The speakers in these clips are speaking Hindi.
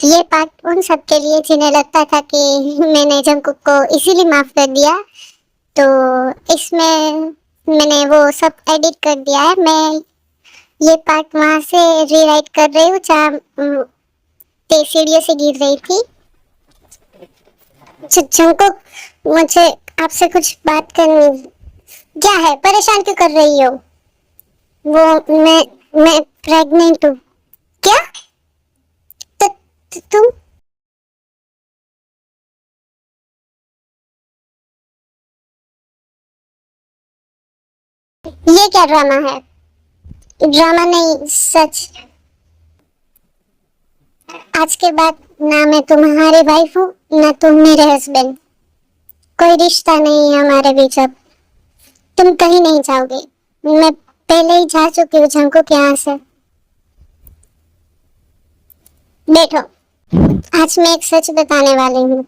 ये पार्ट उन सब के लिए जिन्हें लगता था कि मैंने जंकुक को इसीलिए माफ कर दिया, तो इसमें मैंने वो सब एडिट कर दिया है। मैं ये पार्ट वहां से रीराइट कर रही हूँ जहाँ ते सीढ़ियों से गिर रही थी। जंकुक, मुझे आपसे कुछ बात करनी। क्या है, परेशान क्यों कर रही हो? वो मैं प्रेग्नेंट हूँ। क्या? तुम? ये क्या ड्रामा है? ड्रामा नहीं, सच। आज के बाद ना मैं तुम्हारी वाइफ हूँ ना तुम मेरे हस्बैंड। कोई रिश्ता नहीं है हमारे बीच अब। तुम कहीं नहीं जाओगे। मैं पहले ही जा चुकी हूँ झंकू के यहाँ से। बैठो। आज मैं एक सच बताने वाली हूँ।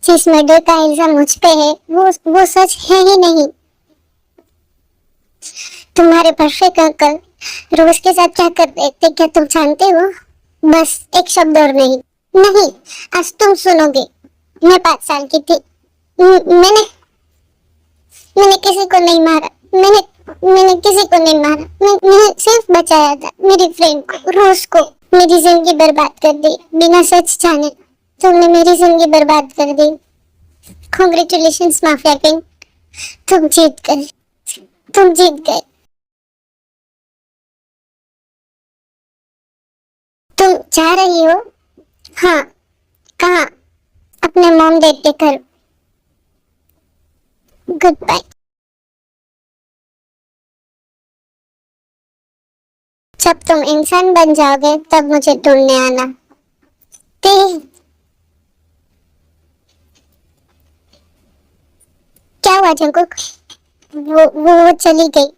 जिस मर्डर का इल्जाम मुझ पे है वो सच है ही नहीं। तुम्हारे परफेक्ट अंकल रोज के साथ क्या करते थे क्या तुम जानते हो? बस एक शब्द और नहीं। नहीं, आज तुम सुनोगे। मैं 5 साल की थी। मैंने मैंने किसी को नहीं मारा। मैंने मैंने किसी को नहीं मारा। मैंने सिर्फ बचाया था मेरी फ्रेंड को, रोज को। मेरी जिंदगी बर्बाद कर दी बिना सच जाने। तुमने मेरी जिंदगी बर्बाद कर दी। कॉन्ग्रेचुलेशंस माफिया किंग, तुम जीत गए। तुम जीत गए। तुम जा रही हो? हाँ। कहाँ? अपने मॉम डैड के घर। Good bye. जब तुम इंसान बन जाओगे तब मुझे ढूंढने आना। ते क्या हुआ जंकुक? वो चली गई।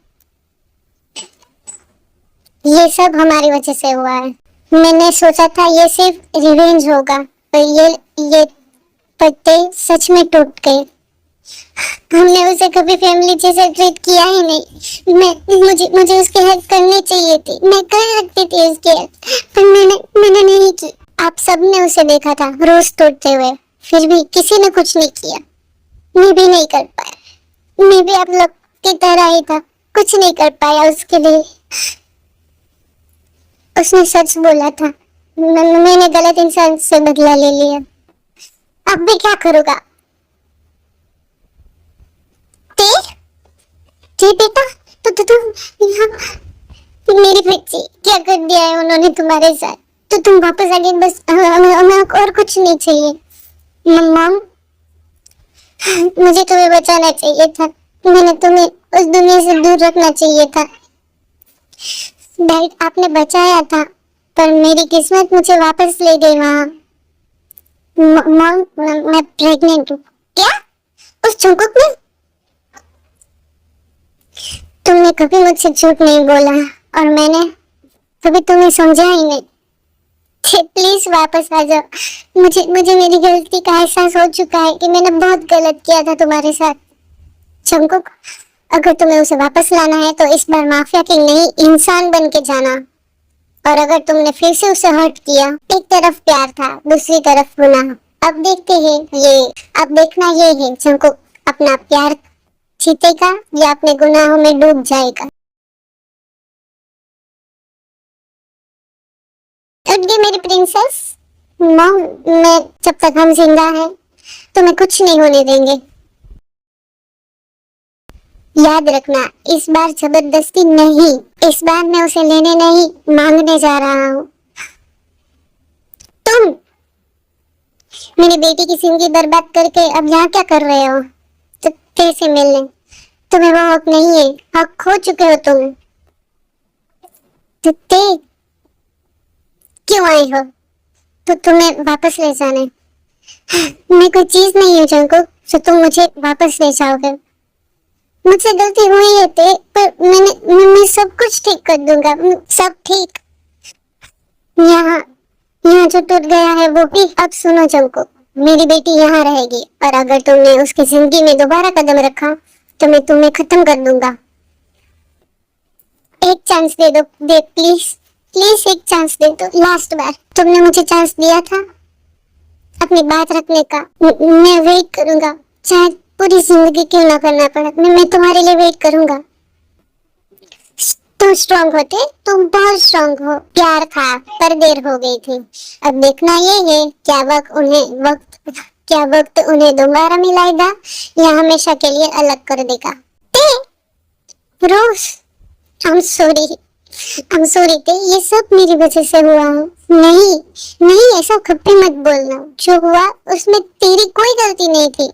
ये सब हमारी वजह से हुआ है। मैंने सोचा था ये सिर्फ रिवेंज होगा, पर ये पत्ते सच में टूट गए। हमने उसे कभी फैमिली जैसे ट्रीट किया ही नहीं। मुझे मुझे उसकी हेल्प करनी चाहिए थी। मैं कर सकती थी उसकी हेल्प, पर मैंने नहीं की। आप सबने उसे देखा था रोज तोड़ते हुए, फिर भी किसी ने कुछ नहीं किया। मैं भी नहीं कर पाया। मैं भी आप लोग की तरह ही था, कुछ नहीं कर पाया उसके लिए। उसने सच बोला था। मैंने गलत इंसान से बदला ले लिया। अब भी क्या करूँगा? ते जी बेटा, तो तुम यहाँ मेरी बच्ची क्या कर दिया है उन्होंने तुम्हारे साथ? तो तुम वापस आ गई बस। हमें और कुछ नहीं चाहिए। मम्मा, मुझे तुम्हें बचाना चाहिए था। मैंने तुम्हें उस दुनिया से दूर रखना चाहिए था। डैड, आपने बचाया था, पर मेरी किस्मत मुझे वापस ले गई वहाँ। मॉम, मैं प्रेग्नेंट हूँ। क्या? उस चुंकुक ने? तुमने कभी मुझसे झूठ नहीं बोला और मैंने कभी तुम्हें समझा ही नहीं। प्लीज वापस आ जाओ। मुझे मुझे मेरी गलती का एहसास हो चुका है कि मैंने बहुत गलत किया था तुम्हारे साथ। चंकुक, अगर तुम्हें उसे वापस लाना है तो इस बार माफिया की नहीं इंसान बन के जाना। और अगर तुमने फिर से उसे हर्ट किया, एक तरफ प्यार था दूसरी तरफ गुनाह। अब देखते हैं ये अब देखना ये है चंकुक अपना प्यार जीतेगा या अपने गुनाहों में डूब जाएगा। उठ गई मेरी प्रिंसेस। मॉम, मैं जब तक हम जिंदा हैं तुम्हें कुछ नहीं होने देंगे। याद रखना, इस बार जबरदस्ती नहीं। इस बार मैं उसे लेने नहीं मांगने जा रहा हूँ। तुम मेरी बेटी की जिंदगी बर्बाद करके अब यहाँ क्या कर रहे हो? तो कैसे मिलने? तुम्हें वो हक नहीं है। हक खो चुके हो तुम। तो क्यों आए हो? तो तुम्हें वापस ले जाने। मैं कोई चीज नहीं हूँ जंको जो तुम मुझे वापस ले जाओगे। मुझसे गलती हुई है ते, पर मैं सब कुछ ठीक कर दूंगा। सब ठीक। यहाँ यहाँ जो टूट गया है वो भी। अब सुनो जंको, मेरी बेटी यहाँ रहेगी और अगर तुमने उसकी जिंदगी में दोबारा कदम रखा तो मैं तुम्हें खत्म कर दूंगा। एक चांस दे दो, दे प्लीज। प्लीज एक चांस दे दो, लास्ट बार। तुमने मुझे चांस दिया था अपनी बात रखने का। मैं वेट करूंगा, चाहे पूरी जिंदगी क्यों ना करना पड़े, मैं तुम्हारे लिए वेट करूंगा। तुम स्ट्रांग होते, तुम बहुत स्ट्रांग हो। प्यार था पर देर हो गई थी। अब देखना ये है क्या वक्त उन्हें दोबारा मिलाएगा या हमेशा के लिए अलग कर देगा। रोज, I'm sorry, I'm sorry ते, ये सब मेरी वजह से हुआ है। नहीं नहीं, ऐसा कभी मत बोलना। जो हुआ उसमें तेरी कोई गलती नहीं थी।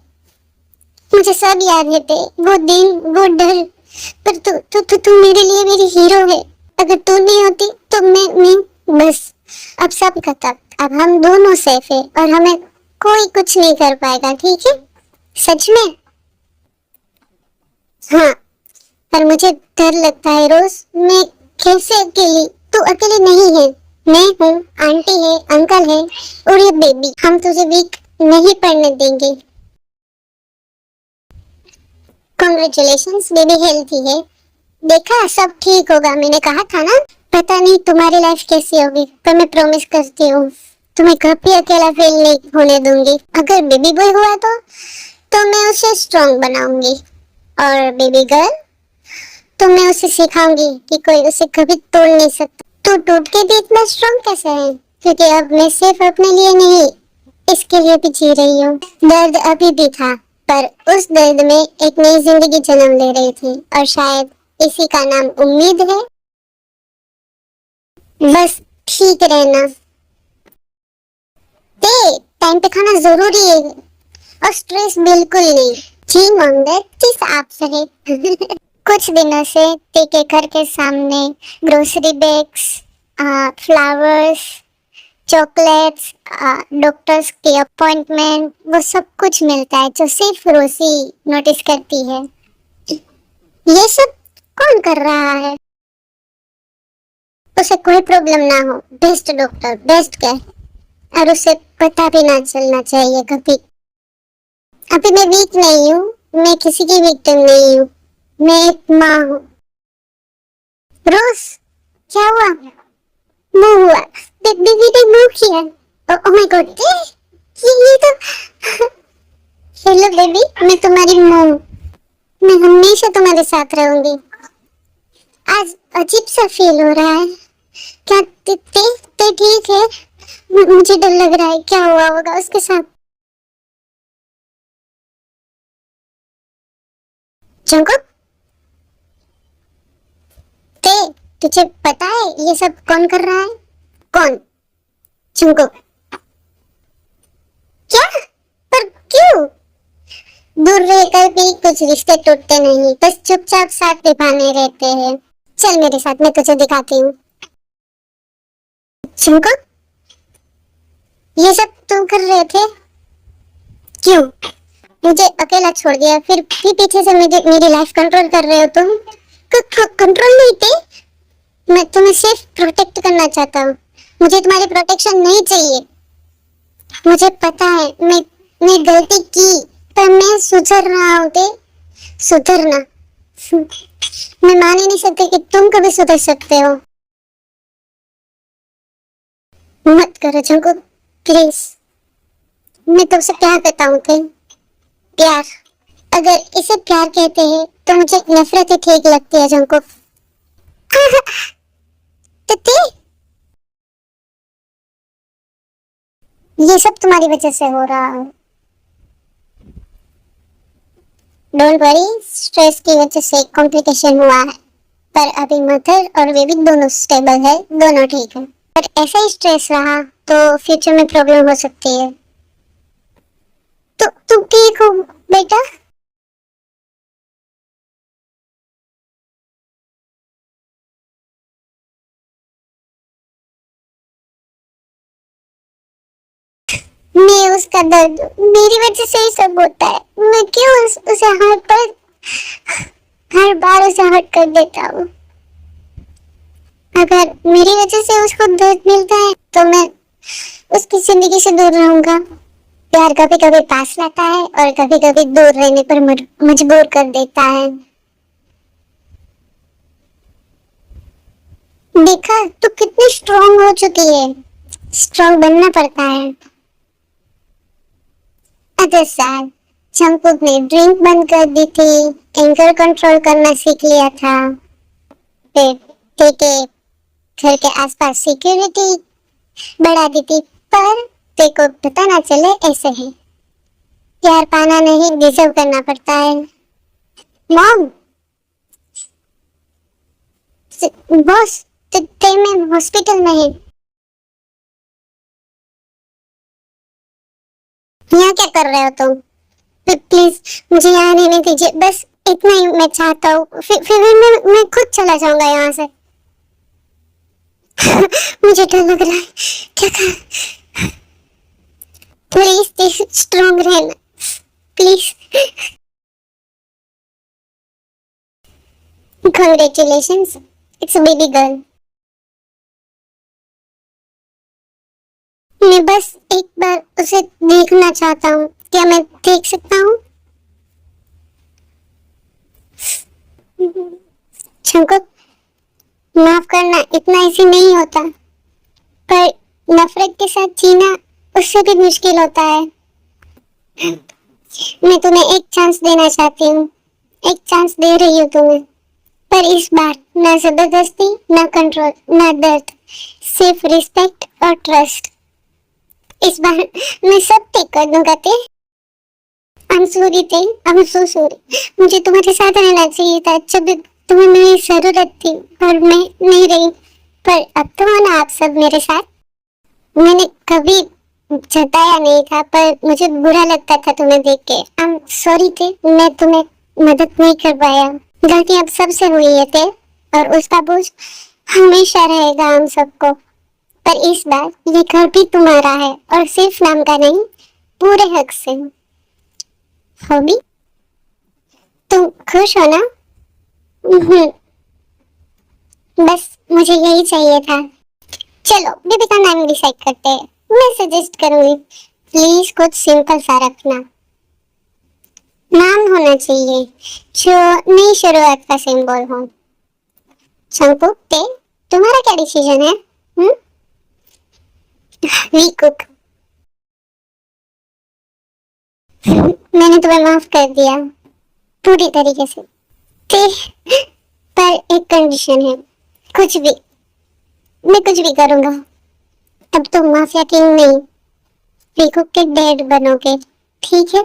मुझे सब याद है ते, वो दिन, वो डर। पर तू मेरे लिए मेरी हीरो है। अगर तू नहीं होती तो मैं बस, अब सब खत्म। अब हम दोनों सेफ है और हमें कोई कुछ नहीं कर पाएगा, ठीक है? सच में? हाँ, पर मुझे डर लगता है रोज। मैं कैसे अकेली? तू अकेली नहीं है, मैं हूँ, आंटी है, अंकल है और ये बेबी। हम तुझे वीक नहीं पड़ने देंगे। कॉन्ग्रेचुलेशंस, बेबी हेल्थी है। देखा, सब ठीक होगा, मैंने कहा था ना। पता नहीं तुम्हारी लाइफ कैसी होगी, पर मैं प्रॉमिस करती हूँ तुम्हें कभी अकेला फील नहीं होने दूंगी। अगर बेबी बॉय हुआ तो मैं उसे स्ट्रॉन्ग बनाऊंगी, और बेबी गर्ल तो मैं उसे सिखाऊंगी कि कोई उसे कभी तोड़ नहीं सकता। तो टूट के भी इतना स्ट्रॉन्ग कैसे है? क्योंकि अब मैं सिर्फ अपने लिए नहीं, इसके लिए भी जी रही हूँ। दर्द अभी भी था, पर उस दर्द में एक नई जिंदगी जन्म ले रही थी, और शायद इसी का नाम उम्मीद है। बस ठीक रहना। टाइम पे खाना जरूरी है, और स्ट्रेस बिल्कुल नहीं। जी मंगल, किस आप सही। कुछ दिनों से ते के घर के सामने grocery bags, flowers, chocolates, doctors की अपॉइंटमेंट, वो सब कुछ मिलता है जो सिर्फ रोसी नोटिस करती है। ये सब कौन कर रहा है? उसे कोई प्रॉब्लम ना हो, बेस्ट डॉक्टर, बेस्ट केयर, और उसे पता भी ना चलना चाहिए कभी। अभी मैं वीक नहीं हूँ, मैं किसी की विक्टिम नहीं हूँ, मैं एक माँ हूँ। रोज, क्या हुआ? मुंह हुआ, बेबी ने मुंह किया। ओह माय गॉड, ये तो हेलो बेबी, मैं तुम्हारी माँ हूँ। मैं हमेशा तुम्हारे साथ रहूंगी। आज अजीब सा फील हो रहा है। क्या ते ठीक है? मुझे डर लग रहा है, क्या हुआ होगा उसके साथ। जंकुक, ते, तुझे पता है ये सब कौन कर रहा है? कौन? जंकुक, क्या? पर क्यों? दूर रहकर भी कुछ रिश्ते टूटते नहीं, बस चुपचाप साथ निभाने रहते हैं। चल मेरे साथ, मैं तुझे दिखाती हूँ। जंकुक, ये सब तुम कर रहे थे? क्यों? मुझे अकेला छोड़ दिया, फिर भी पीछे से मेरी लाइफ कंट्रोल कर रहे हो तुम। कंट्रोल नहीं थे, मैं तुम्हें सिर्फ प्रोटेक्ट करना चाहता हूँ। मुझे तुम्हारी प्रोटेक्शन नहीं चाहिए। मुझे पता है मैं गलती की, पर मैं सुधर रहा हूँ ते, सुधरना। मैं मान ही नहीं सकती कि तुम कभी सुधर सकते हो। मत करो जंकुक, प्लीज। मैं तुमसे प्यार करता हूँ ते, प्यार। अगर इसे प्यार कहते हैं तो मुझे नफरत ही ठीक लगती है जंकुक। ते, ये सब तुम्हारी वजह से हो रहा है। डोंट वरी, स्ट्रेस की वजह से कॉम्प्लिकेशन हुआ है, पर अभी मदर और बेबी दोनों स्टेबल है, दोनों ठीक है। पर ऐसा ही स्ट्रेस रहा तो फ्यूचर में प्रॉब्लम हो सकती है। तो तुम ठीक हो बेटा? मैं उसका दर्द, मेरी वजह से ही सब होता है। मैं क्यों उसे हर बार उसे हर्ट कर देता हूँ। अगर मेरी वजह से उसको दर्द मिलता है तो मैं उसकी जिंदगी से दूर रहूंगा। प्यार कभी कभी पास लाता है और कभी कभी दूर रहने पर मजबूर कर देता है। देखा तू कितनी स्ट्रांग हो चुकी है। स्ट्रांग बनना पड़ता है। अदर साल चंपक ने ड्रिंक बंद कर दी थी, एंगर कंट्रोल करना सीख लिया था, फिर टेके घर के आसपास सिक्योरिटी बढ़ा दी थी, पर तेको पता ना चले ऐसे है। प्यार पाना नहीं, डिजर्व करना पड़ता है। मॉम, बॉस, ते मैं हॉस्पिटल में है। यहाँ क्या कर रहे हो तुम? प्लीज मुझे यहाँ रहने दीजिए, बस इतना ही मैं चाहता हूँ, फिर मैं खुद चला जाऊंगा यहाँ से। मुझे डर लग रहा है। क्या कर? प्लीज स्ट्रांग रहना, please. Congratulations, it's a baby girl. मैं बस एक बार उसे देखना चाहता हूँ, क्या मैं देख सकता हूँ? शंकर, माफ करना इतना इजी नहीं होता, पर नफरत के साथ जीना उससे भी मुश्किल होता है। मैं तुम्हें एक चांस देना चाहती हूँ, एक चांस दे रही हूँ तुम्हें, पर इस बार ना जबरदस्ती, ना कंट्रोल, ना दर्द, सिर्फ रिस्पेक्ट और ट्रस्ट। इस बार मैं सब ठीक कर दूंगा ते। I'm sorry ते, I'm so sorry। मुझे तुम्हारे साथ रहना चाहिए था जब तुम्हें मेरी जरूरत थी, पर मैं नहीं रही। पर अब तो हो ना आप सब मेरे साथ। मैंने कभी जताया नहीं था, पर मुझे बुरा लगता था तुम्हें देख के। I'm sorry थे, मैं तुम्हें मदद नहीं कर पाया। गलती अब सबसे हुई है थे, और उसका बोझ हमेशा रहेगा हम सबको। पर इस बार ये घर भी तुम्हारा है, और सिर्फ नाम का नहीं, पूरे हक से। हॉबी, तुम खुश हो ना? बस मुझे यही चाहिए था। चलो बेबी का नाम डिसाइड करते हैं। मैं सजेस्ट करूंगी, प्लीज कुछ सिंपल सा रखना। नाम होना चाहिए जो नई शुरुआत का सिंबल हो। शंकु ते, तुम्हारा क्या डिसीजन है? We cook. मैंने तुम्हें माफ कर दिया पूरी तरीके से ते, पर एक कंडीशन है। कुछ भी, मैं कुछ भी करूंगा, अब तुम माफिया किंग नहीं, वी कुक के डैड बनोगे, ठीक है?